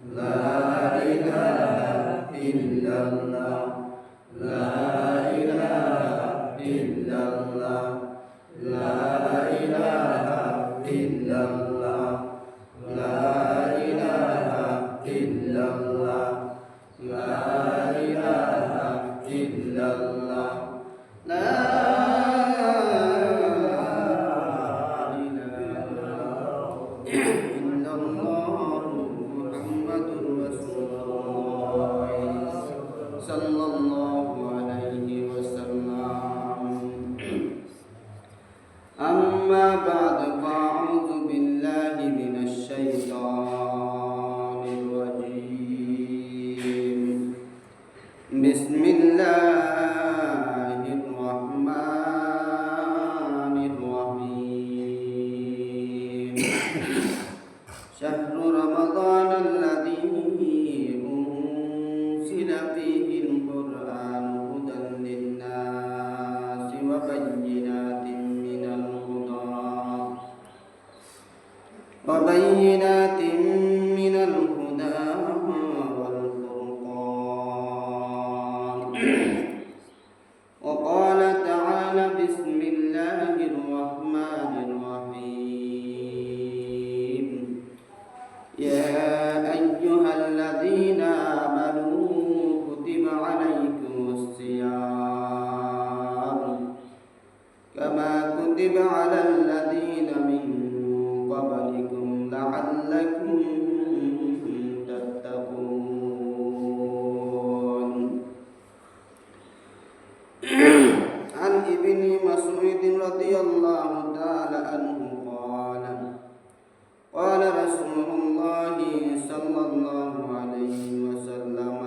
لا إله إلا الله لا إله إلا الله لا إله إلا الله لا إله إلا الله لا إله إلا الله لا sallallahu alaihi wasallam. Amma ba'du fa'udzu billahi minasy syaithanir rajim. Bismillahirrahmanirrahim. Syahrul Ramadan alladzi unzila fihi al-Qur'an hudan lin-nasi wa bayyinatin minal huda wal furqan. Wa qala ta'ala bismillahirrahmanirrahim. Ya ayyuhalladzina amanu kutiba alaikumus shiyam kama kutiba alal ladzina min qablikum la'allakum tattaqun. An ibni Mas'ud radhiyallahu ta'ala anhu qala Rasulullah sallallahu alaihi wasallam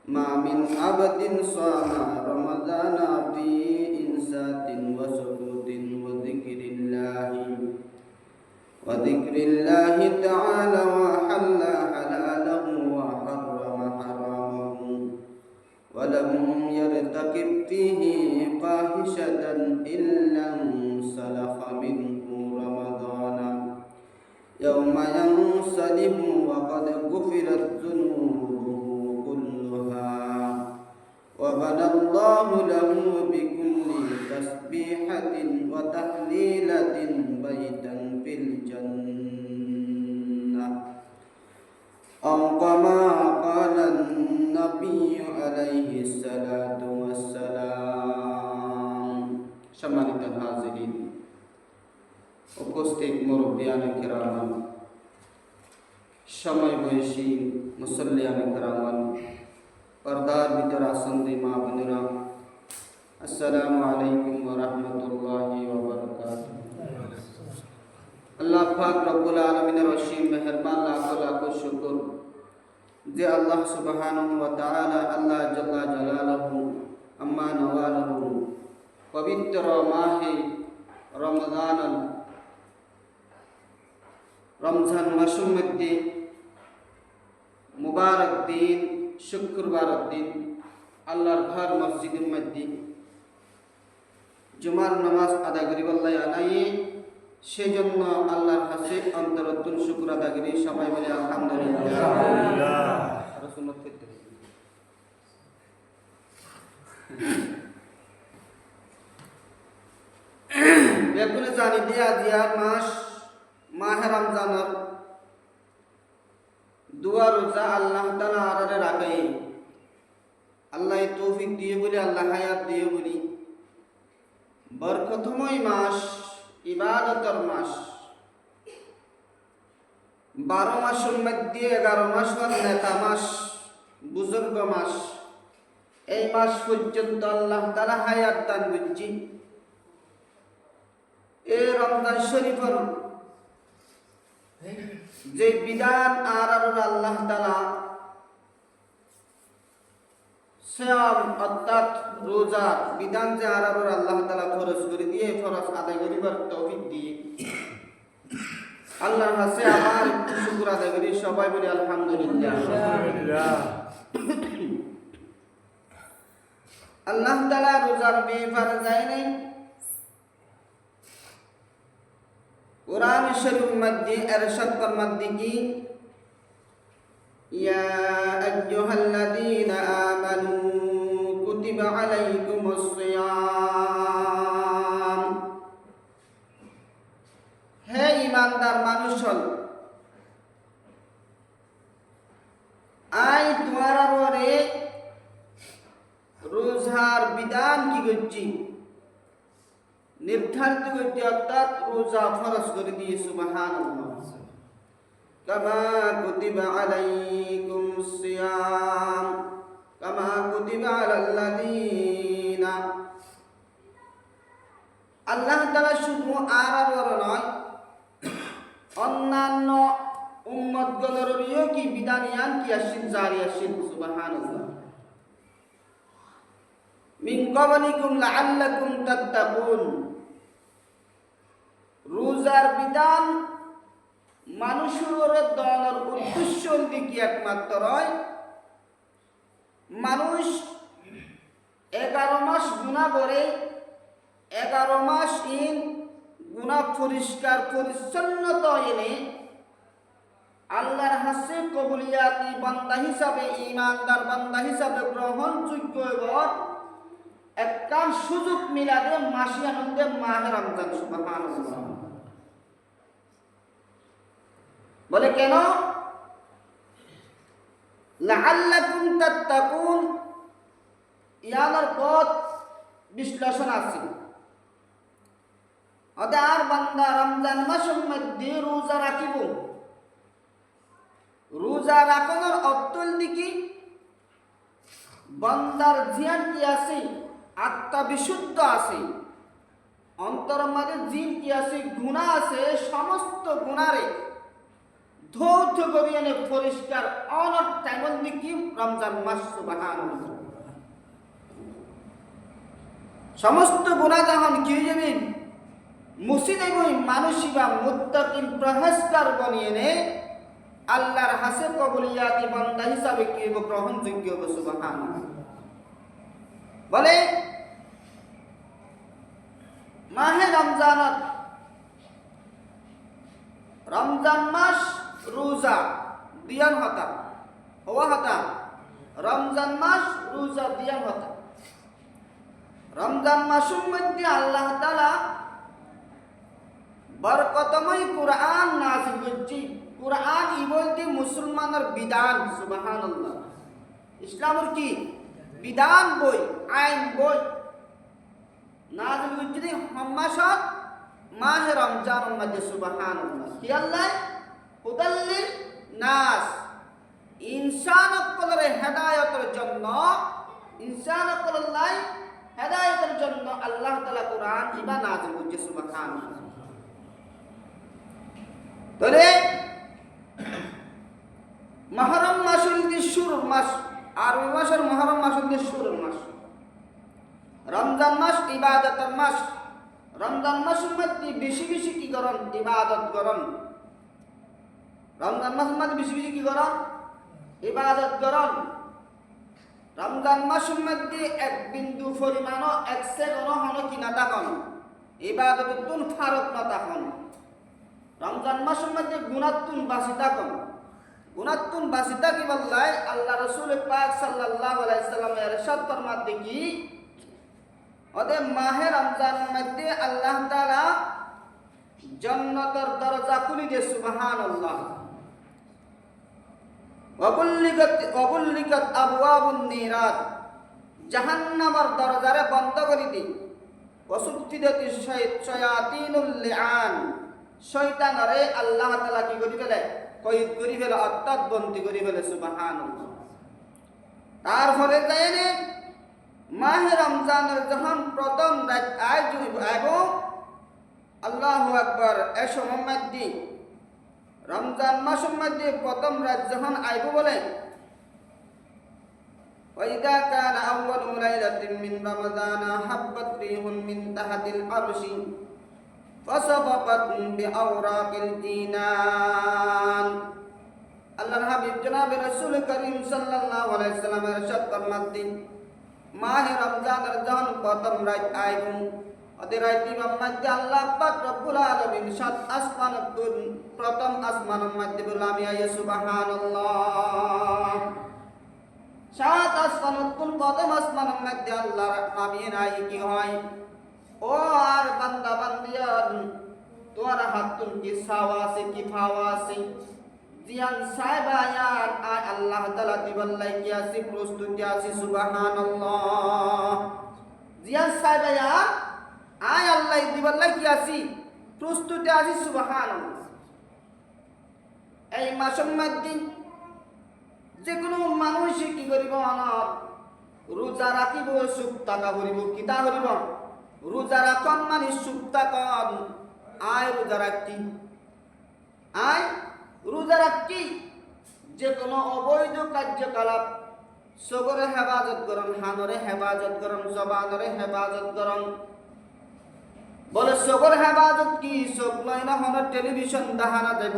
ma min abdin shama ramadana fi insatin wa sukutin wa dhikrillahi ta'ala wa halla halalahu wa harrama haramahu wa lam yartakib fihi fahishatan illa salakha minhu ramadana yawma yansalimu wa qad ghufirat dhunubuhu kulluha wa banallahu lahu bikulli tasbihatin wa tahlilatin baitan fil jannah aw kama qala an-nabiyyu alaihi salatu wassalam. সম্মানিত হাজিরিন, উপস্থিত মুরব্বিয়ানে কিরামান, সময় বয়সী মুসল্লিয়ানে কিরামান, পর্দার ভিতর আসন্দি মা বোনেরা, আসসালামু আলাইকুম ওয়া রাহমাতুল্লাহি ওয়া বারাকাতুহু। আল্লাহ পাক রব্বুল আলামিনের অসীম মেহেরবান, লাখ লাখ শুকর যে আল্লাহ সুবহানাহু ওয়া তাআলা আল্লাহ জাল্লা জালালুহু আম্মা নওয়ালুহু পবিত্র মাহে রমজান মাসের মধ্যে মুবারক দিন শুক্রবার দিন আল্লাহর ঘর মসজিদের মধ্যে জুমার নামাজ আদায় করি বল্লাই আনাই, সেজন্য আল্লাহর কাছে অন্তরতুল শুকর আদায় করি। সবাই বলে আলহামদুলিল্লাহ। বেগুনে জানি দিয়া জিয়ার মাস মাহে রমজানের দুয়া রোজা আল্লাহ তাআলা আরারে রাখে। আল্লাহ তৌফিক দিয়ে বলি, আল্লাহ হায়াত দিয়ে বলি, বরকতময় মাস, ইবাদতের মাস। 12 মাসের মধ্যে 11 মাস নেতা মাস, বুজুর্গ মাস। এই মাস পর্যন্ত আল্লাহ তাআলা হায়াত দান করছি। এই রমজান শরীফের যে বিধান আর আল্লাহ তাআলা সিয়াম অর্থাৎ রোজার বিধান যে আর আল্লাহ তাআলা ফরজ করে দিয়ে ফরজ আদায় করিবার তৌফিক দিয়ে আল্লাহর কাছে আবার একটু শুকর আদায় করি। সবাই বলি আলহামদুলিল্লাহ। আল্লাহ তাআলা রোজার ব্যাপার যায় নাই। কোরআন শরীফের মধ্যে ইরশাদ ফরমাতে কি يا أيها الذين آمنوا كتب عليكم الصيام হে ইমানদার মানুষ হল আই তোমার ওরে রোজার বিধান কি করছি নির্ধারিত করছি অর্থাৎ রোজা ফরজ করে দিয়ে সুবহানাল্লাহ কামা কুতিবা আলাইকুমুস সিয়াম কামা কুতিবা আলাল্লাযীনা আল্লাহ তাআলা শুধু আর নয় অন্যান্য উম্মতগুলোরও কি বিধানিয়ান কি আসেন জারি আসেন সুবহানাল্লাহ মিন ক্বাবলিকুম লাআল্লাকুম তাত্তাকুন রোজার বিধান মানুষের দলের উদ্দেশ্য দিকে একমাত্র মানুষ 11 মাস গুনাহ করে 11 মাস গুনাহ পরিষ্কার পরিচ্ছন্নতা এনে আল্লাহর হাসে কবুলিয়াতি বান্দা হিসাবে ঈমানদার বান্দা হিসাবে গ্রহণযোগ্য হওয়ার একটা সুযোগ মিলাদে মাসি আনন্দে মাহে রমজান সুবহানাল্লাহ বলে কেন লাআল্লাকুম তাত্তাকুন ইয়ার পথ বিশ্লেষণ আছে আদার বান্দা রমজান মাসের মধ্যে রোজা রাখিব রোজা রাখানোর অর্থল দিকে বান্দার জিয়ান কি আছে আত্মা বিশুদ্ধ আছে অন্তর মাঝে জিন কি আছে গুনাহ আছে সমস্ত গুনারে ধৌত করিয়ে পরিষ্কার অনর টাইমন দিকে রমজান মাস সুবহানাল্লাহ সমস্ত গুনাহ যখন কি হয়ে যাবে মুসিদে বই মানুষই বা মুত্তাকিন প্রহেজগার বনিয়ে নে আল্লাহর হাসে কবুলিয়াতি বান্দা হিসাবে কি গ্রহণযোগ্য হবে সুবহানাল্লাহ বলে মাহে রমজানত রমজান মাস রোজা দিয়ান হতা হওয়া হতা রমজান মাস রোজা দিয়ান হতা রমজান মাসের মধ্যে আল্লাহ তাআলা বরকতময় কুরআন নাযিল করছি কুরআন ই বলতে মুসলমানের বিধান সুবহানাল্লাহ ইসলামের কি বিধান বই আইন বই নাযিল করছি মাসত মাহে রমজানের মধ্যে সুবহানাল্লাহ কি আল্লাহ হুদাল্লিল নাস ইনসানকলের হেদায়েতের জন্য ইনসানকল্লাই হেদায়েতের জন্য আল্লাহ তাআলা কুরআন ইবা নাযিল করছে সুবহানাল্লাহ তবে মুহররম মাসের যে শুরুর মাস আর ওই মাসের মুহররম মাসের যে শুরুর মাস রমজান মাস ইবাদতের মাস রমজান মাসের মধ্যে বেশি বেশি কি করেন ইবাদত করেন রমজান মাসের মধ্যে বেশি বেশি কি করেন ইবাদত করেন রমজান মাসের মধ্যে এক বিন্দু পরিমাণও এক সেকেন্ড হলো কি না থাকুন ইবাদতুন ফারত না থাকুন রমজান মাসের মধ্যে গুনাতুন বাসি থাকুন গুনাতুন বাসি থাকি বললাই আল্লাহ রাসূল পাক সাল্লাল্লাহু আলাইহি সাল্লামের ইরশাদ ফরমাতে কি ওদের মাহে রমজানের মধ্যে আল্লাহ তাআলা জান্নাতের দরজা খুলে দিয়ে সুবহানাল্লাহ ওয়াগুল্লিকাত আবওয়াবুন নিরাত জাহান্নামের দরজারে বন্ধ করে দি ওয়াসুদ্দিদাতি শায়াতিনুল লিআন শয়তানরে আল্লাহ তাআলা কি করে ফেলে কয়েদ করে ফেলে অর্থাৎ বন্দী করে ফেলে সুবহানাল্লাহ তার ফলে তাইলে মাহে রমজানের যখন প্রথম রাত আয়োজিত এবং আল্লাহু আকবার এ সময় মধ্যে রমজান মাসের মধ্যে প্রথম রাত যখন আইব বলে ওয়াইদা কানা আউয়ালু লাইলাতিন মিন রমাদানা হাব্বাত রিহুন মিন তাহতিল আরশি ফাসাবাকাত বিআওরাকিল জিনান আল্লাহর হাবিব জনাব রাসূল করিম সাল্লাল্লাহু আলাইহি সাল্লামের ইরশাদ ফরমাতেন মাহে রমজানের যখন প্রথম রাত আইব ওদের আইতিবাম মধ্যে আল্লাহ পাক রব্বুল আলামিন সাত আসমানতুন প্রথম আসমানের মধ্যে বললাম ইয়া সুবহানাল্লাহ। সাত আসমানতুন প্রথম আসমানের মধ্যে আল্লাহ নামিয়ে নাই কি হয় ও আর বান্দা বান্দিয়ান তোমার হাতুন কি সাওয়া আছে কি ফাওয়া আছে জিয়ান সাহেবায়ান আর আল্লাহ তাআলা দিবাল্লাই কি আছে প্রস্তুতি আছে সুবহানাল্লাহ। জিয়ান সাহেবায়ান আয় আল্লাহ দিবাল্লাই কি আছে প্রস্তুতি আছে সুবহানাল্লাহ। এই মাসের মধ্যে যে কোনো মানুষ কি করিব অনার রোজা রাখিব সুখ টাকা করিব কিতা করিব রোজা রাখন মানে সুখ টাকা আয় রোজা রাখি আয় রোজা রাখি যে কোনো অবৈধ কার্যকলাপ সগরে হেফাজত করন হানরে হেফাজত করন জবানরে হেফাজত করন বলে সগর হেফাজত কি সব লয় না হন টেলিভিশন দেখানা দেব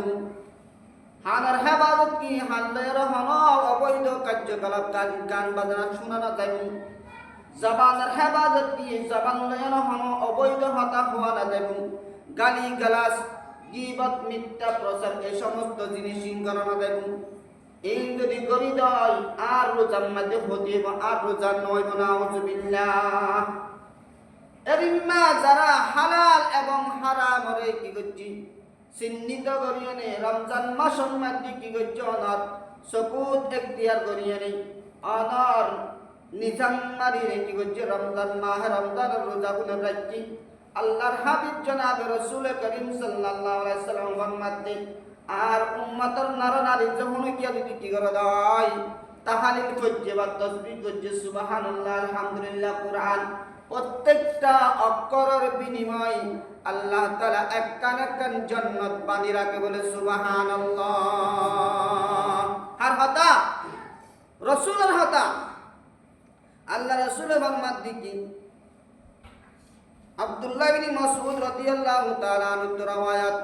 হানার হেফাজত কি হানলের হন অবৈধ কার্যকলাপ গান বাজনা শোনানো দেব জবানের হেফাজত কি জবান লয় না হন অবৈধ হতা হওয়া না দেব গালি গালাস গীবত মিথ্যা প্রচার এই সমস্ত জিনিস গণনা দেব এই যদি করি দেয় আর রোজার মধ্যে হতে আর রোজা নয় নাউজুবিল্লাহ। এরিম্মা যারা হালাল এবং হারামরে কি করছি চিহ্নিত করিয়ে নে রমজান মাসের মধ্যে কি করছে অনার সকুত এখতিয়ার করিয়ে নেই অনার নিজাম মারিয়ে কি করছে রমজান মাহ রমজান রোজা গুলো রাখছি আল্লাহর হাবিব জনাব রাসূল করিম সাল্লাল্লাহু আলাইহি সাল্লাম ফরমাতে আর উম্মতের নরনারী যখন গিয়া যদি কি করে দেয় তাহলিল করছে বা তাসবিহ করছে সুবহানাল্লাহ আলহামদুলিল্লাহ কোরআন প্রত্যেকটা অক্ষরের বিনিময় আল্লাহ তাআলা একখান জান্নাত বানিয়ে রাখে বলে সুবহানাল্লাহ। আর হতা রাসূলের হতা আল্লাহ রাসূলের ফরমাতে কি আব্দুল্লাহ ইবনে মাসউদ রাদিয়াল্লাহু তাআলা আনহু riwayat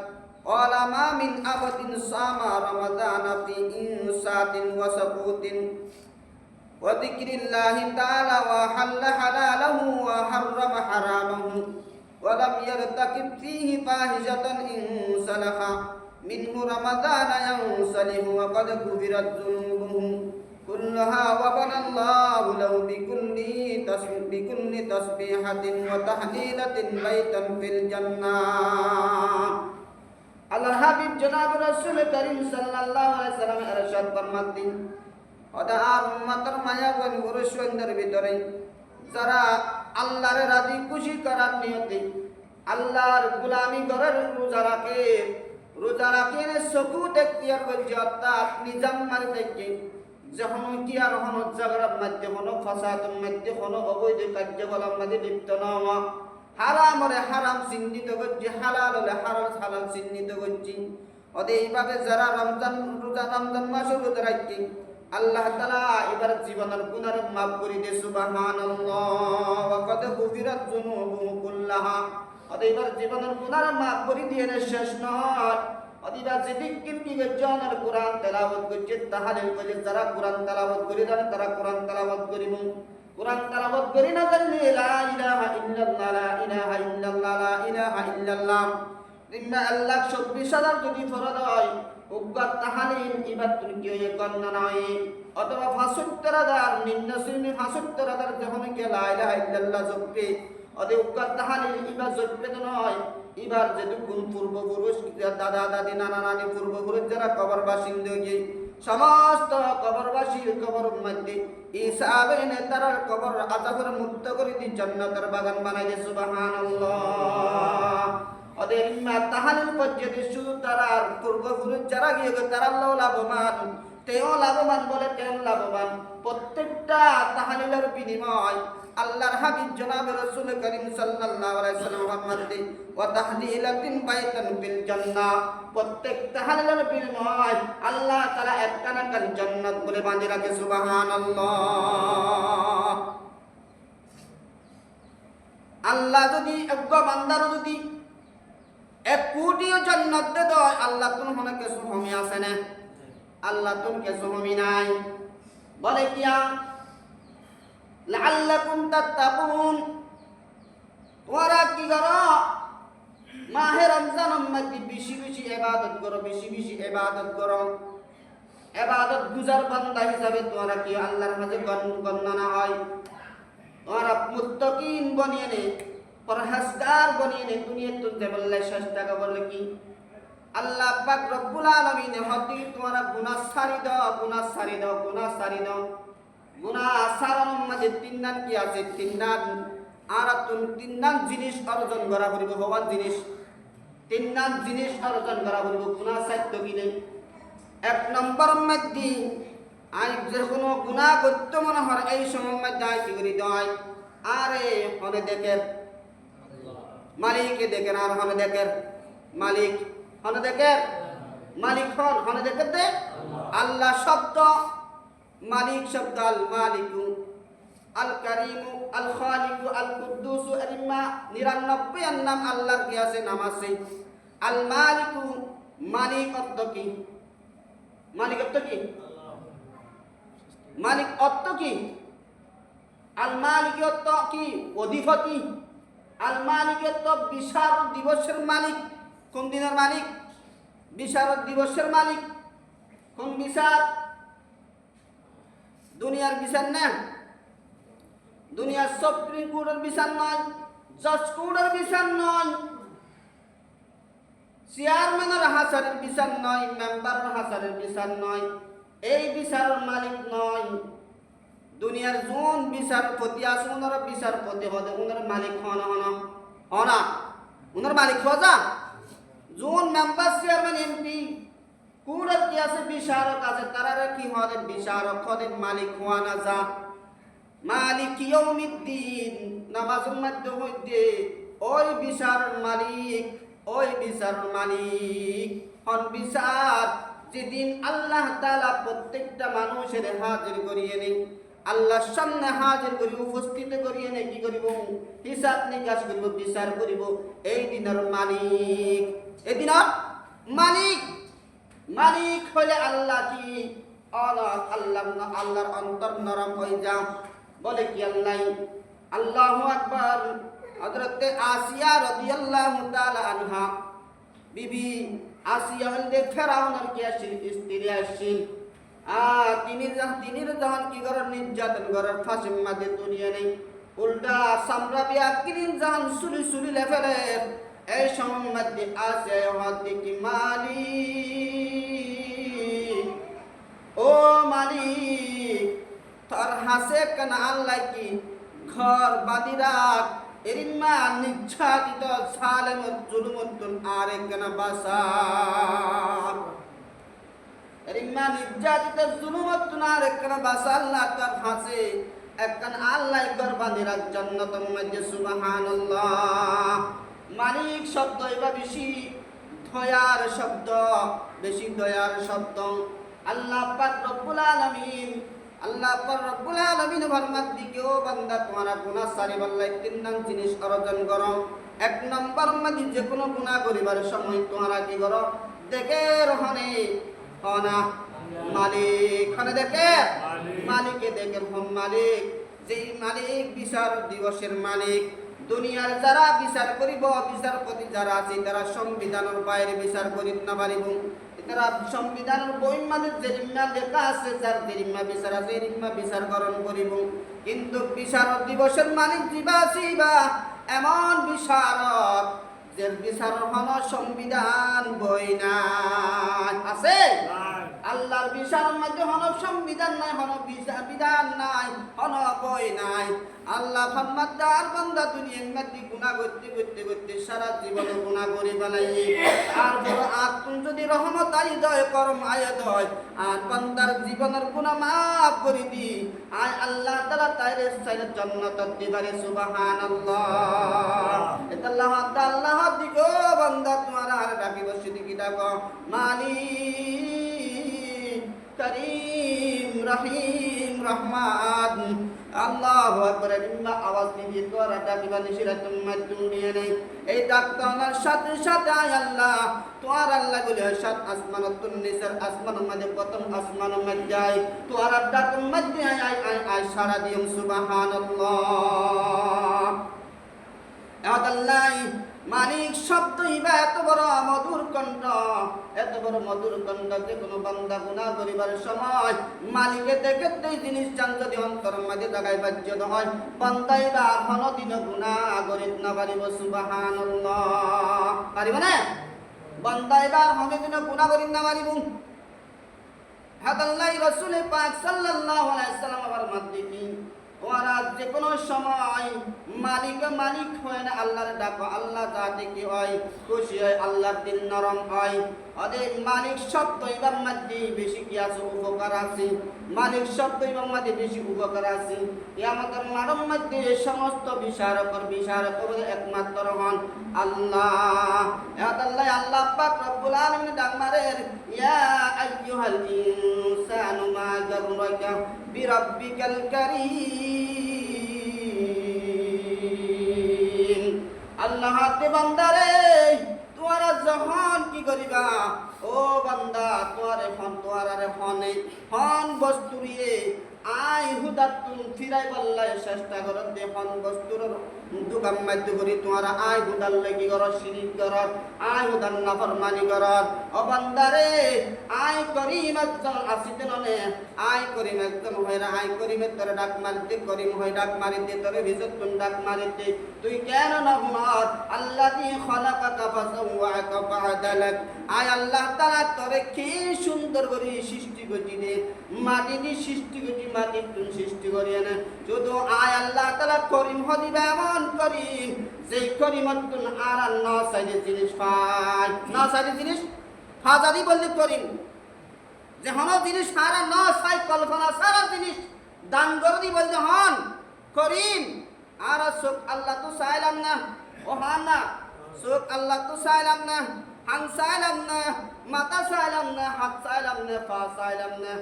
qala ma min abadin sama ramadana fi insatin wa sabutin wa dzikrillahi ta'ala wa halala halalahu wa harrama haramahu wa lam yartakib fihi fahishatan insalaha minhu ramadana yansalihu wa qad ghufirat dhunubuhu kullaha wa banallahu lahu bikulli tasbihatin wa tahlilatin baitan fil jannah। আল্লাহর হাবিব জনাব রাসূল করিম সাল্লাল্লাহু আলাইহি সাল্লাম ইরশাদ ফরমাতেন ওদা আর উম্মতের মায়াবন পুরুষদের ভিতরে যারা আল্লাহর রাজি খুশি করার নিয়তে আল্লাহর গোলামি করার রোজা রাখে সকুত এখতিয়ার করছে অর্থাৎ নিজাম মারি থেকে যখন কি আর হন ঝগড়ার মধ্যে হন ফাসাদের মধ্যে হন অবৈধ কার্যকলাপ মধ্যে লিপ্ত না হওয়া হারাম হলে হারাম চিহ্নিত করছি হালাল হলে হালাল চিহ্নিত করছি ওদের এইভাবে যারা রমজান মাসে রোজা রাখছি আল্লাহ তাআলা এবার জীবনের গুনাহ মাফ করে দে সুবহানাল্লাহ ওয়া কদ গুফিরাত যুনুবু কুল্লাহা ওদের এবার জীবনের গুনাহ মাফ করে দিয়ে শেষ নয় অদিবা যেদিন কি জনের কোরআন তেলাওয়াত করছে তাহলিল করে যারা কোরআন তেলাওয়াত করে জানে তারা কোরআন তেলাওয়াত করিব কোরআন তেলাওয়াত করি না জানলে লা ইলাহা ইল্লাল্লাহ লা ইলাহা ইল্লাল্লাহ লা ইলাহা ইল্লাল্লাহ ইন্না আল্লাহ 24000 যদি ফরজ হয় উগ্র তাহলিল ইবাদত কি হয়ে গণনা নয় অথবা 75000 নিম্ন শ্রেণী 75000 যখন কি লা ইলাহা ইল্লাল্লাহ জপবে অদে উগ্র তাহলিল ইবাদত জপবে নয় এবার যেটুকুন পূর্বপুরুষ দাদা দাদি নানা নানি পূর্বপুরুষ যারা কবর বাসিন্দা সমস্ত কবরবাসীর কবর মধ্যে ঈসা আলাইহিস সালামের কবর আযাবের মুক্ত করে দি জান্নাতের বাগান বানাই দে সুবহানাল্লাহ। ওদের ইম্মা তাহলিল পদ্ধতি শুধু তারা পূর্বপুরুষ যারা গিয়ে তারা লাভবান তেও লাভবান বলে তেও লাভবান প্রত্যেকটা তাহলিলের বিনিময় আল্লাহর হাবিব জনাব রাসূল করিম সাল্লাল্লাহু আলাইহি সাল্লাম ফরমাতে ওয়া তাহলিলাতিন বাইতান ফিল জান্নাহ প্রত্যেক তাহলিলের বিনিময় আল্লাহ তাআলা একখানা জান্নাত বলে বাঁধে রাখে সুবহানাল্লাহ। আল্লাহ যদি একবার বান্দার যদি 1 কোটিও জান্নাত দে দেয় আল্লাহ তুন মনে কিছু কমি আছে না আল্লাহ তুন কিছু কমি নাই বলে কিয়া লাআল্লাকুম তাত্তাকুন তোমরা কি করো মাহে রমজানের মধ্যে বেশি বেশি ইবাদত করো, বেশি বেশি ইবাদত করো। ইবাদত গুজার বান্দা হিসাবে তোমরা কি আল্লাহর মাঝে গণনা হয়। তোমরা মুত্তাকিন বনিয়ে নে, পরহেজগার বনিয়ে নে, দুনিয়াতে তুলতে বললে চেষ্টা করলে কি আল্লাহ পাক রব্বুল আলামিন হতে তোমরা গুনাহ ছাড়ি দাও, গুনাহ ছাড়ি দাও, গুনাহ ছাড়ি দাও। গুনাহ ছাড়ানোর মাঝে তিন নাম কি আছে? তিন নাম আর তিন নাম জিনিস অর্জন করা করিব, হওয়ার জিনিস তিন নাম জিনিস অর্জন করা করিব। গুনাহ ছাড়তে গেলে এক নম্বর মধ্যে আই যে কোনো গুনাহ করতে মনে হয় এই সময় মধ্যে আই কি করি দেয়, আরে হনে দেখেন মালিককে দেখেন, আর হনে দেখেন মালিক, হনে দেখেন মালিক, হনে দেখেন দে আল্লাহ শব্দ, মালিক শব্দ, আল মালিকু, আল কারিমু, আল খালিকু, আল কুদ্দুসু, এরিমা 99 নাম আল্লাহর কি আছে, নাম আছে। আল মালিকু মালিক অর্থ কি? মালিক অর্থ কি? মালিক অর্থ কি? আল মালিক অর্থ কি? অধিপতি। আল মালিক অর্থ বিচারক দিবসের মালিক। কোন দিনের মালিক? বিচারক দিবসের মালিক। কোন বিচার? দুনিয়ার বিচার না, দুনিয়ার সুপ্রিম কোর্টের বিচার নয়, জজ কোর্টের বিচার নয়, চেয়ারম্যানের হাসারের বিচার নয়, মেম্বারের হাসারের বিচার নয়, এই বিচারের মালিক নয়। দুনিয়ার যোন বিচারপতি আছে ওনারা বিচারপতি হতে ওনার মালিক হনা ওনার মালিক হওয়া যা। যোন মেম্বার চেয়ারম্যান এমপি কোর্টের কি আছে বিচারক আছে, তারা কি হতে বিচারক হতে, মালিক হওয়া না যা। মালিক ইয়াউমিদ্দিন নামাজের মধ্যে হইতে ওই বিচারের মালিক, ওই বিচারের মালিক হন বিচার যেদিন আল্লাহ তাআলা প্রত্যেকটা মানুষের হাজির করিয়ে নেই, আল্লাহর সামনে হাজির করি উপস্থিত করিয়ে নেই, কি করিব? হিসাব নিকাশ করিব, বিচার করিব। এই দিনের মালিক, এই দিনের মালিক, মালিক হলে আল্লাহ কি আল্লাহ, আল্লাহর অন্তর নরম হয়ে যা। বলে কি আল্লাহ? আল্লাহু আকবার। হযরতে আসিয়া রাদিয়াল্লাহু তাআলা আনহা, বিবি আসিয়া হলে ফেরাউনের কি আসছিল? স্ত্রী আসছিল। তিনি যখন কি করার নির্যাতন করার ফাঁসির মাঝে দুনিয়া নেই, উল্টা সামরা বিয়া কিরিন যখন সুলি লেফেলে এই সময় মধ্যে আসে হতে কি মালিক, ও মালিক তোর হাসে কেন আল্লাহ কি ঘর বাদি রাখ, এরিমা নির্যাতিত সালেম জুলুমতুন আরে কেন বাসা, এরিমা নির্যাতিত জুলুমতুন আরে কেন বাসা। আল্লাহ তোর হাসে একখান আল্লাহ ঘর বাদি রাখ জান্নাতের মধ্যে। সুবহানাল্লাহ। মালিক শব্দ এবার বেশি দয়ার শব্দ, বেশি দয়ার শব্দ। আল্লাহ পাক রব্বুল আলামিন, আল্লাহ পাক রব্বুল আলামিন ফরমান দিকেও বান্দা তোমারা গুনাহ সারি বললে তিন নাম জিনিস অর্জন করো। এক নম্বর মধ্যে যে কোনো গুনাহ করিবার সময় তোমরা কি করো? দেখে রহনে হনা মালিক, হনে দেখে মালিকে দেখে হন মালিক, যেই মালিক বিচার দিবসের মালিক। দুনিয়ার যারা বিচার করিব, বিচারপতি যারা আছে তারা সংবিধানের বাইরে বিচার করিব না পারিব। তারা সংবিধানের বই মানে জেরিমা লেখা আছে, যার জেরিমা বিচার আছে জেরিমা বিচারকরণ করিব। কিন্তু বিচারক দিবসের মালিক জিবা সিবা এমন বিচারক যে বিচারক হন সংবিধান বই নাই আছে। আল্লাহর বিচারের মধ্যে হন সংবিধান নাই, হন বিধান নাই, হন বই নাই। আল্লাহ ফরমাদার বান্দা দুনিয়ার মধ্যে গুনাহ করতে করতে করতে সারা জীবন গুনাহ করে বানাই, তারপর আত্ম যদি রহমত আই দয় করম আয় দয় আর বান্দার জীবনের গুনাহ মাফ করে দি, আয় আল্লাহ তাআলা তাইরে সাইরে জান্নাত দিবারে। সুবহানাল্লাহ। এটা আল্লাহ দিগো বান্দা তোমারা আর ডাকি বসে দিকি ডাকো মালিক করিম রহিম রহমান। আল্লাহু আকবার। ইন্না আওয়াজ দিয়ে তোরা ডাকিবা নিশিরাতুম মাদুনিয়া নেই। এই ডাকতার সাথে সাথে আয় আল্লাহ তোর আল্লাহ বলে সাত আসমানাতুন নিসার আসমানের মধ্যে প্রথম আসমানের মধ্যে যায় তোর ডাকুর মধ্যে আয় আয় আয় সারা দিম। সুবহানাল্লাহ। আল্লাহ মালিক শব্দই বা এত বড় মধুর কণ্ঠ, এত বড় মধুর কণ্ঠ যে কোনো বান্দা গুনাহ করিবার সময় মালিকের দেখে জিনিস চান যদি অন্তর মাঝে জায়গায় বাজ্যত হয়, বান্দাই বা কোনদিন গুনাহ করিত না পারিব। সুবহানাল্লাহ, পারিব না? বান্দাই বা কোনদিন গুনাহ করিত না পারিব। আল্লাহ রাসূল পাক সাল্লাল্লাহু আলাইহি সাল্লাম আমার মাধ্যমে ওরা যে কোনো সময় মালিক মালিক হয় না, আল্লাহর ডাকো। আল্লাহ যাতে কি হয়, খুশি হয়, আল্লাহর দিল নরম হয়। ওদের মালিক শব্দ ইমাম মাঝে বেশি কি আছে, উপকার আছে। মালিক শব্দ ইমাম মাঝে বেশি উপকার আছে। কিয়ামতের মাঠের মধ্যে সমস্ত বিচারক একমাত্র হন আল্লাহ। আল্লাহ আল্লাহ পাক রব্বুল আলামিন ডাক মারেন, ইয়া আইয়ুহাল ইনসানু মা গাররাকা বিরাব্বিকাল কারীম। আল্লাহ তে বান্দারে তোরা যখন কি করিবা, ও বান্দা তোরে হন বস্তুরিয়ে আই হুদাতুন ফিরাই বল্লাই চেষ্টা কর, দেখুন বস্তুর দোকান মাধ্য করি তোমার আই হুদার লাগি কর, শিরিক কর, আই হুদার নাফরমানি কর। ও বান্দারে আই করিম একজন আসিতে ননে, আই করিম একজন হইরা, আই করিমের তোরে ডাক মারিতে, করিম হই ডাক মারিতে, তোরে ভিজতুন ডাক মারিতে। তুই কেন না হুনার আল্লাযী খালাকাকা ফাসাওয়াকা ফাআদালাক। আয় আল্লাহ তাআলা তোরে কি সুন্দর করে সৃষ্টি করছি রে, মাটি দিয়ে সৃষ্টি করছি, মাটির তুন সৃষ্টি করিয়া না। শুধু আয় আল্লাহ তাআলা করিম হদিবা এমন করিম, যেই করিমত তুন আর না চাইলে জিনিস পায়, না চাইলে জিনিস হাজারি বললে করিম। যে হন জিনিস সারা না চাই, কল্পনা সারা জিনিস দান করে বলতে হন করিম। আর সুখ আল্লাহ তো চাইলাম না, ও হান না সুখ আল্লাহ তো চাইলাম না, হাং চাইলাম না, মাথা চাইলাম না, হাত চাইলাম না, পা চাইলাম না।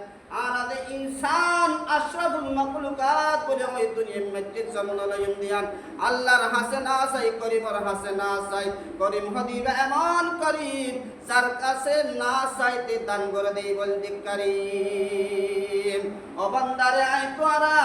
আর আদে ইনসান আশরাফুল মাখলুকাত বলে ওই দুনিয়ার মধ্যে জন্ম লইম দিয়ান। আল্লাহর হাসনা চাই, করিমর হাসনা চাই, করিম হদিবা এমন করিম যার কাছে না চাইতে দান করে দেই বলতে কারীম। ও বান্দারে আই তোরা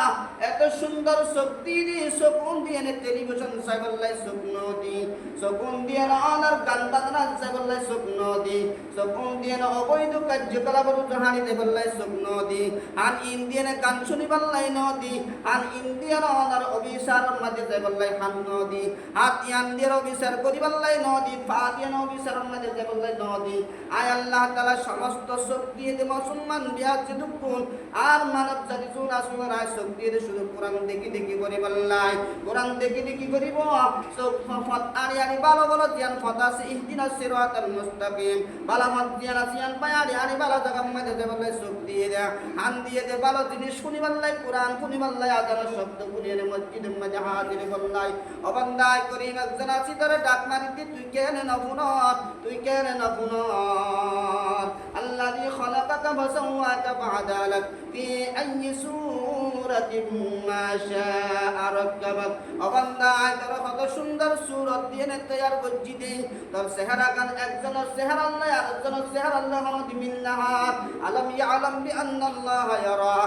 এত সুন্দর শক্তি দি শকুন দিয়ে টেলিভিশন চাইবল্লাই স্বপ্ন দি, শকুন দিয়ে অনার গান বাজনা চাইবল্লাই স্বপ্ন দি, শকুন দিয়ে অবৈধ কার্যকলাপের জাহানি দেবল্লাই স্বপ্ন দি, আর ইন্ডিয়ানে গান শুনিবল্লাই নদী, আর ইন্ডিয়ান অনার অভিসার মাঝে যাইবল্লাই হান নদী, হাত ইয়ান্দিয়ার অভিসার করিবল্লাই নদী, ফাতিয়ান অভিসার মাঝে যাইবল্লাই নদী। আয় আল্লাহ তাআলা সমস্ত শক্তি দিয়ে মুসলমান বিহার যেটুকুন আর মানব জাতি চুল আসুন আয় শক্তি দিয়ে শুধু কোরআন দেখি দেখি করিবল্লাই, কোরআন দেখি দেখি করিব। সব ফত আরি ভালো ভালো জ্ঞান ফতাসি ইহদিনাস সিরাতাল মুস্তাকিম, ভালো মত জ্ঞান আসিয়ান পায়ারি আরি ভালো জায়গা মধ্যে যাইবল্লাই শক্তি দিয়ে হান দিয়ে দে ভালো জিনিস শুনিবল্লাই, কোরআন শুনিবল্লাই, আজান শব্দ শুনিয়ে মসজিদের মধ্যে হাজির বল্লাই। ও বান্দায় করিম একজন আছি তোরে ডাক মারিতে, তুই কেন না শুনস, তুই কেন না শুনস। আল্লাযী খালাকাকা ফাসাওয়াকা ফাআদালাক ফি আইয়ি সূরাতিন মা শাআ রাক্কাবাক। ও বান্দায় তোর কত সুন্দর সূরত দিয়ে তৈয়ার করছি দে, তোর চেহারা গান একজনের চেহারা আল্লাহ, আরেকজনের চেহারা আল্লাহ হমদি মিন্নাহাত আলম ইয়ালাম বিআন্নাল্লাহ ইয়ারা।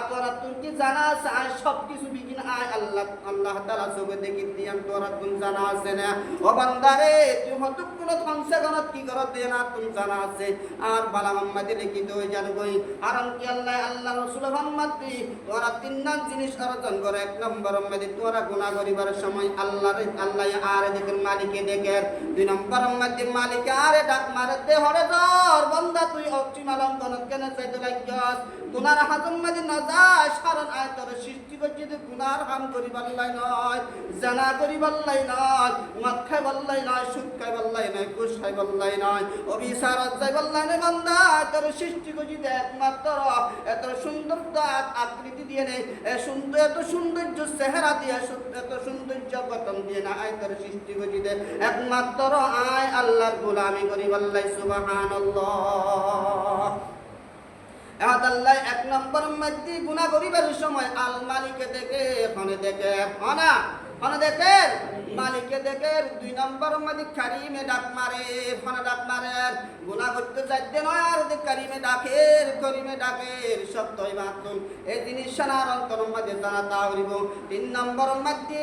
তোরা তুই কি জানা আছে আয় সব কিছু বিকিন আয় আল্লাহ আল্লাহ তাআলা চোখে দেখি দিয়ান তোরা তুই জানা আছে না। ও বান্দারে তুই হতুক কোন ধ্বংসে গনত কি করত দে না তুই জানা আছে। আর বালা মোহাম্মদ লিখিত হয়ে যান গই কারণ কি আল্লাহ আল্লাহ রাসূল মোহাম্মদ তোরা তিন নাম জিনিস অর্জন করে। এক নম্বর মধ্যে তোরা গুনাহ করিবার সময় আল্লাহ আর দেখেন মালিকে দেখেন। দুই নম্বর মধ্যে মালিক আরে ডাক মারতে হরে ধর বান্দা তুই অপটিমালম গনত কেন চাইতে লাগিস, গুনার হাজম মধ্যে না যাস কারণ আয় তোর সৃষ্টি করছি যে গুনার হাম করি বললাই নয়, জানা করি বললাই নয়, মদ খাই বললাই নয়, সুদ খাই বললাই নয়, ঘুষ খাই বললাই নয়, অবিচারত যাই বললাই নয়। বান্দা তোর সৃষ্টি করছি যে একমাত্র এত সুন্দর আকৃতি দিয়ে নেই, এত সৌন্দর্য চেহারা দিয়ে, এত সৌন্দর্য গঠন দিয়ে না আয় তোর সৃষ্টি করছি যে একমাত্র আয় আল্লাহর গোলামি করি বললাই। সুবহানাল্লাহ। আল্লাহ এক নম্বর মধ্যে গুনাহ করিবার সময় আল মালিকে দেখে ফনে দেখে ফনা ফনে দেখে মালিকে দেখে। দুই নম্বর মধ্যে কারিমে ডাক মারে, ফনা ডাক মারে। গুনাহ করতে চাইতে নয় আর কারিমে ডাকের, করিমে ডাকের সত্যই মাতুন এই জিনিস সানার অন্তর মধ্যে জানা তা হইব। তিন নম্বর মধ্যে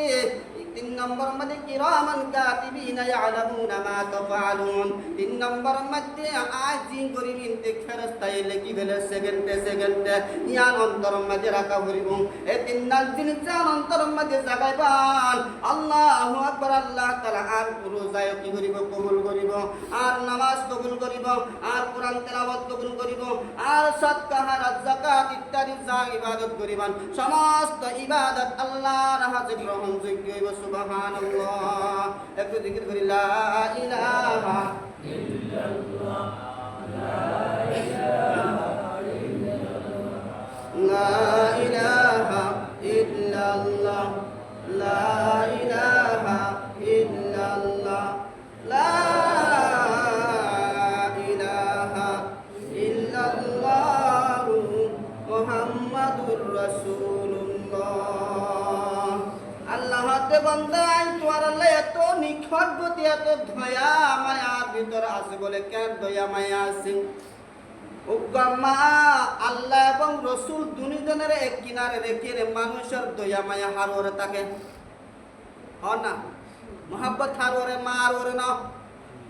তিন নম্বর মধ্যে কিরামান কাতিবিনা ইয়ালামুনা মা তাফআলুন। তিন নম্বর মধ্যে আজি গরিবিন তে ফেরেশতায় লিখি ফেলে সেকেন্ডে ইয়ান অন্তর মধ্যে রাখা করিব। এই তিন নাল জিনিস অন্তর মধ্যে জাগাইবান আল্লাহু আকবার। আল্লাহ তাআলা আর রোজায় কি করিব? কবুল করিব। আর নামাজ কবুল করিব। আর কোরআন তেলাওয়াত কবুল করিব। আর সাদকা হারাত যাকাত ইত্যাদি যা ইবাদত করিবান সমস্ত ইবাদত আল্লাহর হাতে গ্রহণযোগ্য হইব। সুবহানাল্লাহ। একটু জিকির করি লা ইলাহা ইল্লাল্লাহ লা ইলাহা ইল্লাল্লাহ লা ইলাহা ইল্লাল্লাহ লা ইলাহা ইল্লাল্লাহ মুহাম্মাদুর রাসূলুল্লাহ। আল্লাহ হাতে বান্দা তোমার আল্লাহ এত নিকটবর্তী, এত দয়া মায়ার ভিতর আছে বলে কেন দয়া মায়া আছে? উগ্গমা আল্লাহ এবং রসুল দুজনের এক কিনারে রেখে মানুষের দয়া মায়া হারোরে থাকে না, মোহাব্বত হারোরে মা হারোরে না,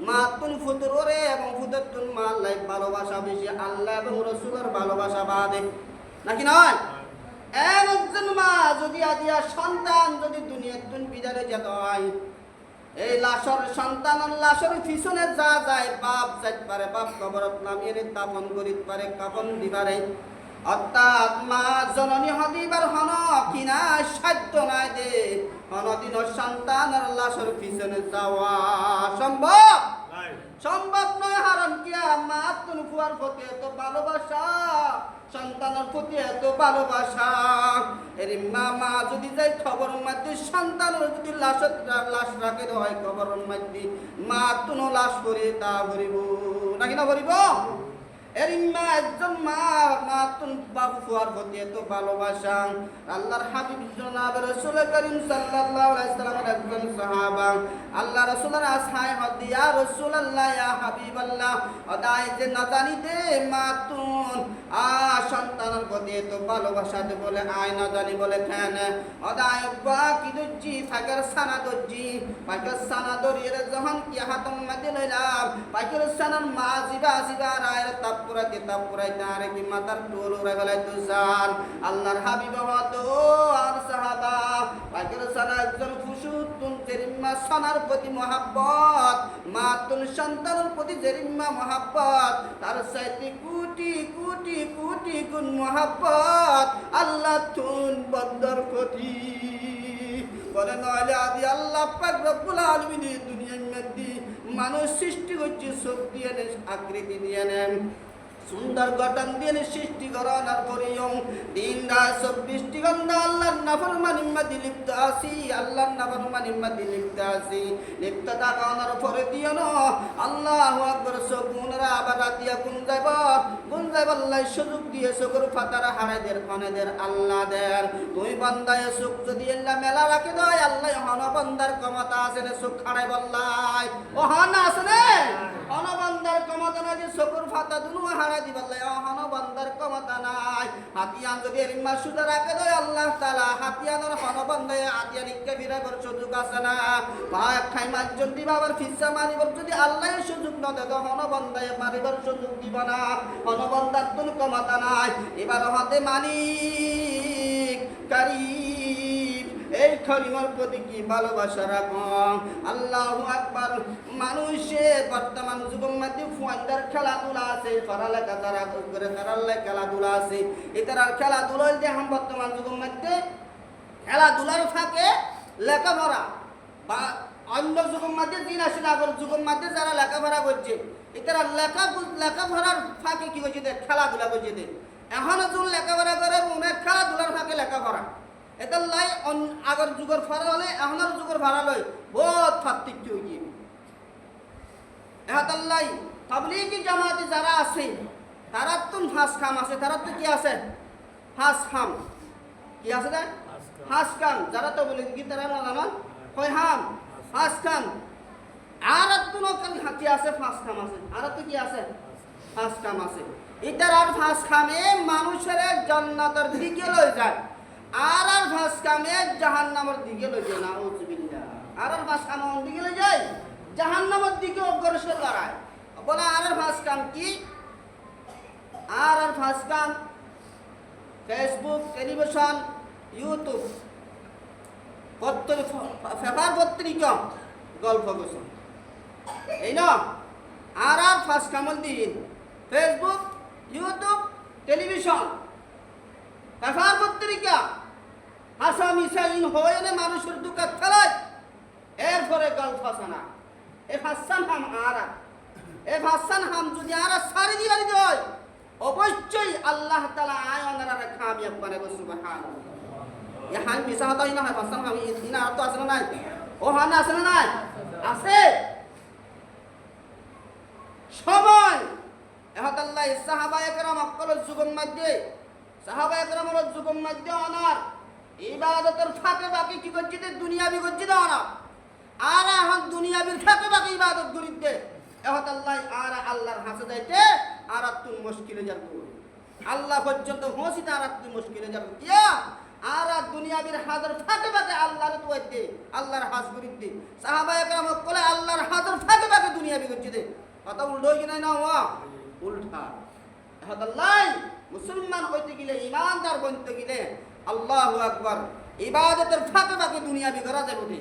মা তুন ফুতুর ওরে এবং ফুতুর তুন মা আল্লাহ ভালোবাসা বেশি, আল্লাহ এবং রসুলের ভালোবাসা বাদে নাকি নয়? একজন মা যদি আদিয়া সন্তান যদি দুনিয়ার তুন বিদারে যেত হয়, এই লাশর সন্তানের লাশর পিছনে যা যায় বাপ যাইতে পারে, বাপ কবরত নামিয়ে দাফন করিতে পারে, কাফন দিবারে। অর্থাৎ মা জননী হদিবার হন কিনা সাধ্য নাই দে হনদিন সন্তানের লাশর পিছনে যাওয়া সম্ভব সম্ভব নয়। হারণ কিয়া মা তুন ফুয়ার প্রতি এত ভালোবাসা, সন্তানের প্রতি এত ভালোবাসা। এর মা যদি যাই খবর মধ্যে সন্তানের যদি লাশ রাখে হয় খবর মধ্যে, মা তুনো লাশ করে তা ভরিব নাকি না ভরিব? এর মা একজন মা তুন বাবু ফুয়ার প্রতি এত ভালোবাসা। আল্লাহর হাবিব জনাব রাসূল করিম সাল্লাল্লাহু আলাইহি সাল্লামের একজন সাহাবা আল্লাহ রাসূলের আসহায় হদি ইয়া রাসূলুল্লাহ ইয়া হাবিবাল্লাহ, অদায় যে না জানিতে মা তুন সন্তানের প্রতি এত ভালোবাসা দে বলে আয় না জানি বলে কেন? অদায় বা কি দজ্জি ফাকার সানা দজ্জি ফাকার সানা দরিয়ে যখন কি হাতম মধ্যে লইলাম ফাকার সানার মা জিবা রায়ের তাপুরাতে তারে কি মাতার টোল উড়ে গেল তুষার। আল্লাহর হাবিব হতো আর সাহাবা ফাকার সানা একজন ফুসুত তুন জেরিম্মা সানার প্রতি মহাব্বত, মা তুন সন্তানের প্রতি জেরিম্মা মহাব্বত, তার সাথে কোটি কোটি কোটি গুণ মহাব্বত আল্লাহ তুন বন্দর প্রতি বলে। নইলে আদি আল্লাহ পাক রব্বুল আলামিন দুনিয়ার মধ্যে মানুষ সৃষ্টি করছে চোখ দিয়ে আকৃতি দিয়ে নেন, সুন্দর গঠন দিয়ে সৃষ্টি করার পরেও দিন রাত 24টি ঘন্টা আল্লাহর নাফরমানির মধ্যে লিপ্ত আছি, আল্লাহর নাফরমানির মধ্যে লিপ্ত আছি। লিপ্ত থাকার পরে দিও না আল্লাহু আকবার সগুনরা আবার রাতিয়া গুন যাইব আল্লাহ সুযোগ দিয়ে চোখের ফাতারা হারাইদের খনেদের আল্লাহ দের। তুই বান্দায় চোখ যদি আল্লাহ মেলা রাখে দেয় আল্লাহ হন বান্দার ক্ষমতা আছে না চোখ হারাই বললাই ও হন আছে না হন বান্দার ক্ষমতা না যে চোখের ফাতা দুনো হারাই দিবা হন বান্দার ক্ষমতা নাই। হাতিয়ান যদি এরিমা সুদা রাখে দেয় আল্লাহ তাআলা হাতিয়ানের হন বান্দায় হাতিয়ানিককে বিরাবার সুযোগ আছে না? পাক খাই মাজন দিবা আবার ফিসা মারিবার যদি আল্লাহ সুযোগ না দেয় হন বান্দায় মারিবার সুযোগ দিব না, হন বান্দার তুন ক্ষমতা নাই। এবার হাতে মালিক কারীম এই খলিমার প্রতি কি ভালোবাসা রাখো। আল্লাহু আকবার। মানুষে বর্তমান যুগের মধ্যে ফুয়ান্দার খেলাধুলা আছে, পড়ালেখা যারা করে তারা খেলাধুলা আছে, এটার খেলাধুলা দেখেন বর্তমান যুগের মধ্যে খেলাধুলার ফাঁকে লেখাপড়া বা অন্য যুগের মধ্যে দিন আসলে আগর যুগের মধ্যে যারা লেখাপড়া করছে এটারা লেখাপড়ার ফাঁকে কি করছে খেলাধুলা করছে। এখনো যখন লেখাপড়া করে মনে খেলাধুলার ফাঁকে লেখাপড়া এটার লাই আগর যুগের ফারা হলে এখনের যুগের ভাড়া লয় বহুত পার্থক্য হয়ে এটার লাই তাবলীগী জামাতে যারা আছে তারা তো ফাঁস খাম আছে, তারা তো কি আছে ফাঁস খাম কি আছে না ফাঁস খাম, যারা তো বলে কি তারা না জানা হয় হাম ফাঁস খাম। আর তো কি আছে ফাঁস খাম আছে, আর তো কি আছে ফাঁস খাম আছে। এটার আর ফাঁস খামে মানুষের জান্নাতের দিকে লয়ে যায়, আর ফাঁস কামে জাহান্নামের দিকে লয়ে যায়। নাউযুবিল্লাহ। আর ফাঁস কাম দিকে গেলে যায় জাহান্নামের দিকে অগ্রসর করায়। বলে আর ফাঁস কাম কি? আর ফাঁস কাম ফেসবুক, টেলিভিশন, ইউটিউব, পেপার পত্রিকা, গল্প গোসন, এই না আর ফাঁস কামল দিন ফেসবুক, ইউটিউব, টেলিভিশন, পেপার পত্রিকা হাসা মিসাইন হয়ে মানুষের দুঃখ ফেলায়। এরপরে গল্প না এ হাসান হাম আর এ হাসান হাম যদি আর সারি দিয়ে হয় অবশ্যই আল্লাহ তাআলা আয় ওনারা কামিয়াব বানাবে। সুবহানাল্লাহ। এ হাই মিসা হতো না হয় হাসান হাম ইনা অর্থ আছে না নাই? ও হানা আছে না নাই? আছে। সময় এহতাল্লাহ সাহাবায়ে কেরাম অকল যুগের মধ্যে সাহাবায়ে কেরামের যুগের মধ্যে অনার ইবাদতের ফাঁকে বাকি কি করছে? দুনিয়াবি করছে না ওরা। আর এখন দুনিয়াবির ফাঁকে বাকি ইবাদত করিতে এহতাল্লাহ আর আল্লাহর হাসে যাইতে আর তুই মুশকিলে যাবে। আল্লাহ পর্যন্ত পৌঁছিতে আর তুই মুশকিলে যাবে। কিয়া আর দুনিয়াবির হাজার ফাঁকে বাকি আল্লাহর দুয়াইতে আল্লাহর হাস করিতে সাহাবায়ে কেরাম বলে আল্লাহর হাজার ফাঁকে বাকি দুনিয়াবি করছে দে। কথা উল্টো কি নাই না হওয়া উল্টা। এহতাল্লাহ মুসলমান হইতে গেলে ইমানদার বনতে গেলে আল্লাহু আকবার ইবাদতের ফাঁকে বাকি দুনিয়াবি করা যাবে দে।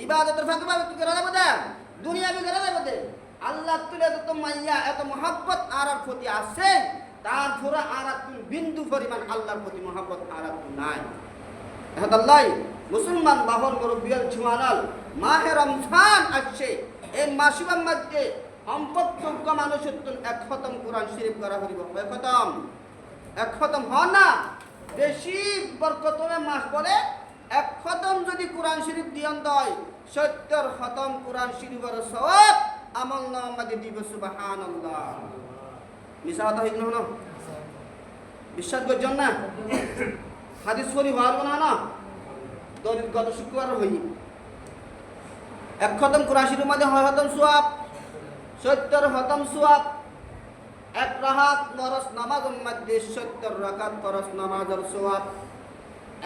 ইবাদতের ফাঁকে বাকি কি করা যাবে দে? দুনিয়াবি করা যাবে দে। আল্লাহ তুলে এত মাইয়া এত মহাব্বত আর প্রতি আছে, তারপরে আর বিন্দু পরিমাণ আল্লাহর প্রতি মহাব্বত আর নাই। এহতাল্লাহ মুসলমান বাহর মুরব্বিয়াল জওয়ানাল মাহে রমজান আসছে। এই মাসিবার মধ্যে অন্তত মানুষের এক খতম কোরআন শরীফ করা হইব। কয় খতম? এক খতম হয় না, বেশি বরকতমে মাস বলে এক খতম যদি কোরআন শরীফ দিয়ন দেয় 70 খতম কোরআন শরীফের সওয়াব আমল নামাতে দিব। সুবহানাল্লাহ। মিছা কথা হইল না? বিশ্বাস করছেন না? হাদিস পড়ি ভালো না না দলিল গত শুক্রবার হই এক খতম কোরআন শরীফের মধ্যে হয় খতম সওয়াব 70 খতম সওয়াব। এক রাকাত ফরজ নামাজের মধ্যে 70 রাকাত ফরজ নামাজের সওয়াব।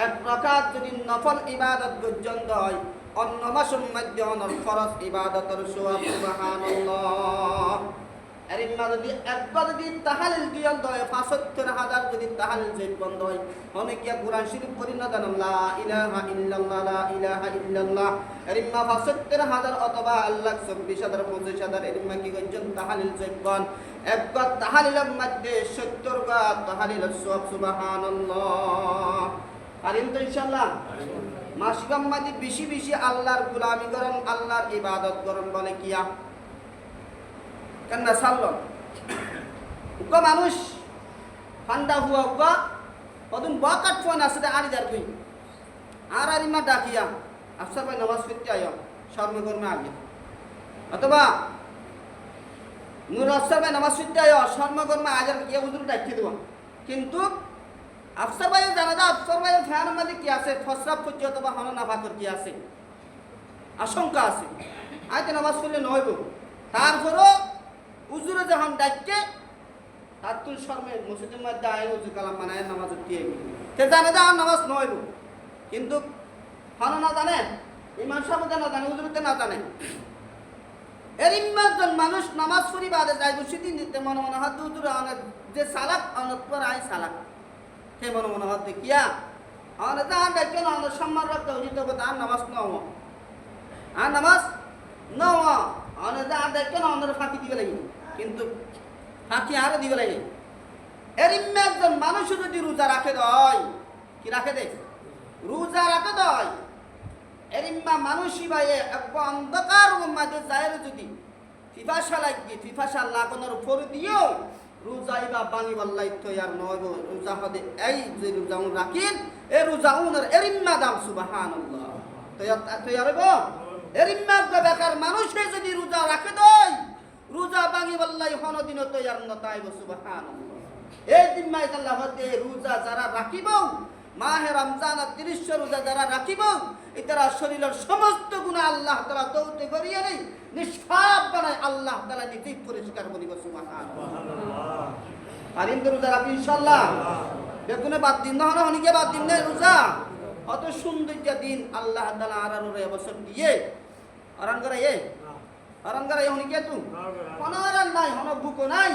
এক রাকাত যদি নফল ইবাদত পর্যন্ত হয় অন্য মাসের মধ্যে অনর ফরজ ইবাদতের সওয়াব। সুবহানাল্লাহ। এর যদি একবার যদি তাহলিল দিয়ন হয় ৭৫,০০০ যদি তাহলিল জয় বন্ধ হয় অনেকে কোরআন শরীফ পড়ি না জানেন লা ইলাহা ইল্লাল্লাহ লা ইলাহা ইল্লাল্লাহ এর ৭৫,০০০ অথবা আল্লাহ ২৪,০০০ ২৫,০০০ এর কি করছেন তাহলিল জয়বন। একবার তাহলিলের মধ্যে ৭০ বার তাহলিলের সওয়াব। সুবহানাল্লাহ। পারেন তো ইনশাআল্লাহ? মাসিকাম মাদি বেশি বেশি আল্লাহর গোলামি করেন, আল্লাহর ইবাদত করেন। বলে কিয়া কেন সাল্লাম উকা মানুষ ঠান্ডা হুয়া উকা কদিন বাকাট ফোন আসতে আড়ি যার তুই আর আরিমা ডাকিয়া আফসার ভাই নামাজ পড়তে আয় শর্মে কর্মে আগে অথবা নুর আফসার ভাই নামাজ পড়তে আয় শর্মে কর্মে আজ আর গিয়ে হুজুর ডাকিয়ে দেব। কিন্তু আফসার ভাই জানা যা আফসার ভাই ফ্যানের মধ্যে কি আছে ফসরাব করছে অথবা হন না ভাকর কি আছে আশঙ্কা আছে আয়তে নামাজ পড়লে নইব। তারপরও উজুরে যখন ডাকছে তার তুই শর্মে মসজিদের মধ্যে আয় উজু কালাম মানায় নামাজ দিয়ে সে জানে যে আর নামাজ নইব। কিন্তু হন না জানে ইমাম সাহেব না জানে উজুরতে না জানে এর ইমানজন মানুষ নামাজ পড়ি বাদে যায় সেদিন দিতে মনে মনে হয় উজুরে অনেক যে সালাক অনেক পর আয় সালাক সে মনে মনে হয় দেখিয়া অনেক যান ডাকছে না অনেক সম্মান রাখতে উচিত হবে তার নামাজ নও আর নামাজ নও অনেক যান ডাকছে না অনেক ফাঁকি দিবে লাগে কিন্তু ফাঁকি আরো দিবে লাগে। এর একজন মানুষ যদি রোজা রাখে দেয় কি রাখে দে রোজা রাখে দেয় এর মানুষই ভাই অন্ধকার মাঝে যায় যদি ফিফাসা লাগবে ফিফাসা লাগানোর উপর দিয়েও রোজাই বা বাঙি বাল্লাই তো আর নয় রোজা হদে এই যে রোজা রাখিন এ রোজা উনার এরিম্মা দাম। সুবহানাল্লাহ। তো আর এরিম্মা বেকার মানুষে যদি রোজা রাখে দেয় রোজা বাঙি বাল্লাই হনদিন তো আর নতাইব। সুবহানাল্লাহ। এই দিম্মাই আল্লাহ হতে রোজা যারা রাখিব মাহে রমজান ৩০ রোজা যারা রাখিব এটারা শরীরের সমস্ত গুনাহ আল্লাহ তাআলা তওতে করিয়ে নেই নিষ্পাপ বানায় আল্লাহ তাআলা নিজেই পরিষ্কার করিব। সুবহানাল্লাহ। পারিন তো রোজা রাখি ইনশাআল্লাহ। বেগুনে বাদ দিন না হনিকে বাদ দিন না রোজা অত সুন্দর দিন আল্লাহ তাআলা আর এবছর দিয়ে আরান করাই আরান করাই হনি কে তু কোনো আরান নাই, হন বুকো নাই,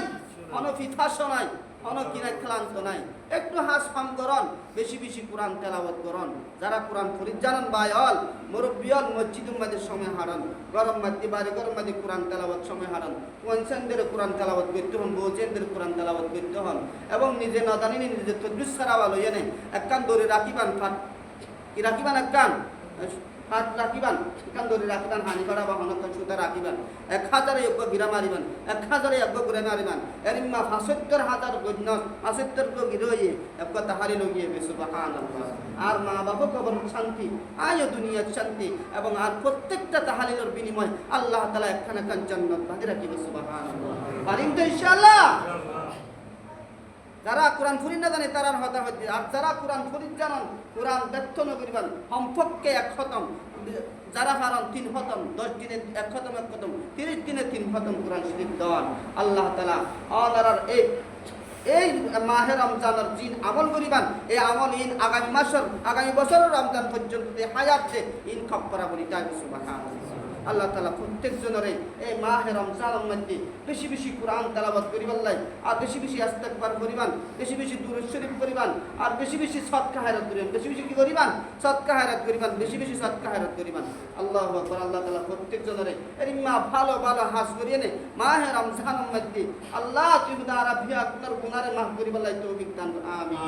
হন ফিথাস নাই, হন কিনাই ক্লান্ত নাই। একটু হাস ফাম করন, বেশি বেশি কোরআন তেলাওয়াত করন। যারা কোরআন ফরিদ জানান বায়ল মুরব্বিয়ল মসজিদুল মাদের সময় হারান, গরম মাদি বাড়ি গরম মাদি কোরআন তেলাওয়াত সময় হারান। ওয়ানসেনদের কোরআন তেলাওয়াত করতে হন, বউচেনদের কোরআন তেলাওয়াত করতে হন এবং নিজে না জানি নিজে তদবির সারাওয়া লইয়ে নেই। একখান দৌড়ে রাখিবান ফাট কি রাখিবান একখান হাত রাখিবান, এখান ধরে রাখিবান, হানি করা বা হনকান সুতা রাখিবান। 1000 যোগ্য গিরা মারিবান, 1000 যোগ্য ঘুরে মারিবান। এরিমা 75,000 গণ্য 75 গিরো হয়ে এক তাহারি লগিয়ে সুবহানাল্লাহ। আর মা বাবা কবর শান্তি, আয়ো দুনিয়ার শান্তি এবং আর প্রত্যেকটা তাহালিলের বিনিময় আল্লাহ তাআলা একখানা কান জান্নাত বাঁধে রাখিবে সুবহানাল্লাহ। পারিম তো ইনশাআল্লাহ। যারা কোরআন ফরিদ না জানে তারার হতা হচ্ছে, আর যারা কোরআন ফরিদ জানান কোরআন ব্যর্থ নগরিবান সম্পর্কে 1 খতম, যারা হারান 3 খতম, 10 দিনে 1 খতম 1 খতম, 30 দিনে 3 খতম কোরআন শরীফ দেওয়ান আল্লাহ তাআলা। আর এই মাহে রমজানের জিন আমল করিবান, এই আমল ইন আগামী মাসের আগামী বছরের রমজান পর্যন্ত হায়াত ইন খপ্পরা বলি তাই সুবহানাল্লাহ। আল্লাহ তাআলা প্রত্যেক জনের এই মাহে রমজানের মধ্যে বেশি বেশি কোরআন তেলাওয়াত করিবার লাই, আর বেশি বেশি ইস্তেগফার করিবান, বেশি বেশি দুরূদ শরীফ করিবান, আর বেশি বেশি সদকা খায়রাত করিবান। বেশি বেশি কি করিবান? সদকা খায়রাত করিবান, বেশি বেশি সদকা খায়রাত করিবান। আল্লাহু আকবার। আল্লাহ তাআলা প্রত্যেক জনের এই ভালো ভালো হাস করিয়ে নে মাহে রমজানের মধ্যে আল্লাহ তুমি দ্বারা ভিয়া আপনার গুনারে মাফ করিবার লাই তৌফিক দান। আমিন।